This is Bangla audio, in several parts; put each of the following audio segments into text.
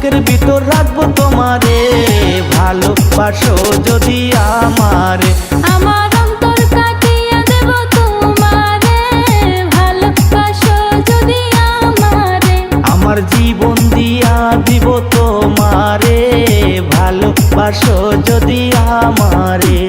বুকের ভিতর রাখবো তোমারে, ভালোবাসো যদি আমারে। আমার অন্তর কাটিয়ে দেব তোমারে, ভালোবাসো যদি আমারে। আমার জীবন দিয়া দিব তোমারে, ভালোবাসো যদি আমারে।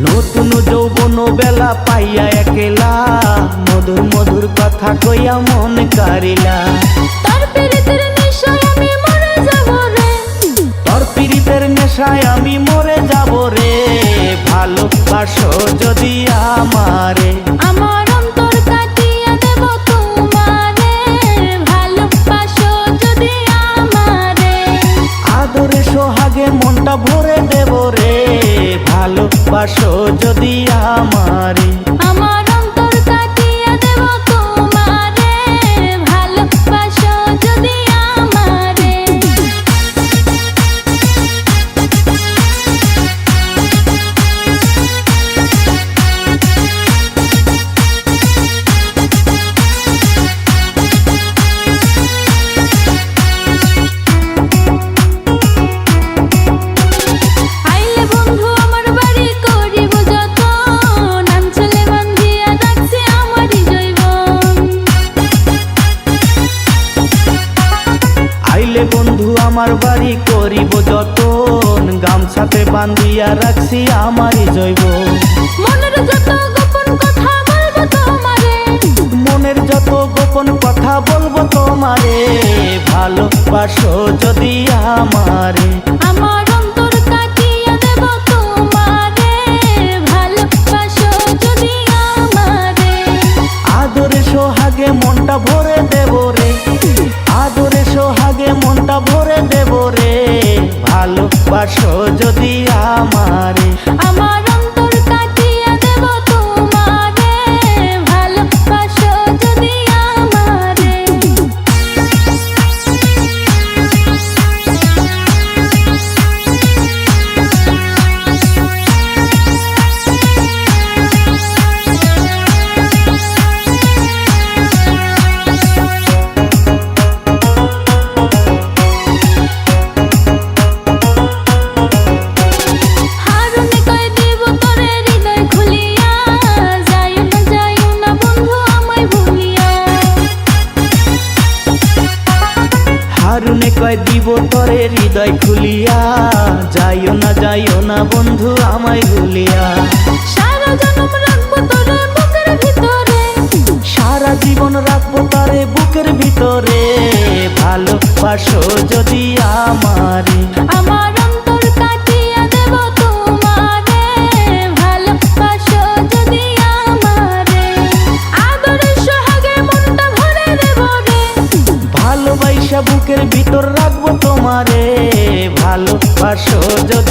নতুন যৌবন বেলা পাইয়া একলা, মধুর মধুর কথা কইয়া মন কারিলা। তোর পীড়িতের নেশায় আমি মরে যাব রে, তোর পীড়িতের নেশায় আমি মরে যাব রে, ভালোবাসো যদি আমারে। আমার অন্তর কাটিয়ে দেব তোমারে, ভালোবাসো যদি আমারে। আদরে সোহাগে মনটা ভরে দেব রে, ভালোবাসো যদি আমারে। আমার অন্তর কাটিয়ে দেব তোমারে, ভালোবাসো যদি আমারে। আইলে বন্ধু আমার বাড়ি করিব যতন, আঞ্চলে বান্ধিয়া রাখছি আমারই জৈবন। আইলে বন্ধু আমার বাড়ি করিব যতন, গামছাতে বান্ধিয়া রাখছি আমারই জৈব। মনের যত গোপন কথা বলবো তোমারে, মনের যত গোপন কথা বলবো তোমারে, ভালোবাসো যদি আমারে। আমার অন্তর কাটিয়ে দেব তোমারে, ভালোবাসো যদি আমারে। আদরে সোহাগে মনটা ভরে দেব রে, আদরে সোহাগে মনটা ভরে দেব রে, ভালোবাসো যদি আমারে। আমার অন্তর কাটিয়ে দেব তোমারে, ভালোবাসো যদি আমারে। হারুনে কয় দিব তোরে হৃদয় খুলিয়া, যাইও না বন্ধু আমায় ভুলিয়া। হারুনে কয় দিব তরে হৃদয় খুলিয়া, যাইও না বন্ধু আমায় ভুলিয়া। সারা জনম রাখবো তোরে বুকের ভিতরে, সারা জীবন রাখবো তারে বুকের ভিতরে, ভালোবাসো যদি আমারে। আমার অন্তর কাটিয়ে দেব তোমারে, ভালোবাসো যদি আমারে। আদরে সোহাগে মনটা ভরে দেব রে, ভালোবাসা বুকের ভিতর রাখবো তোমারে, ভালোবাসো যদি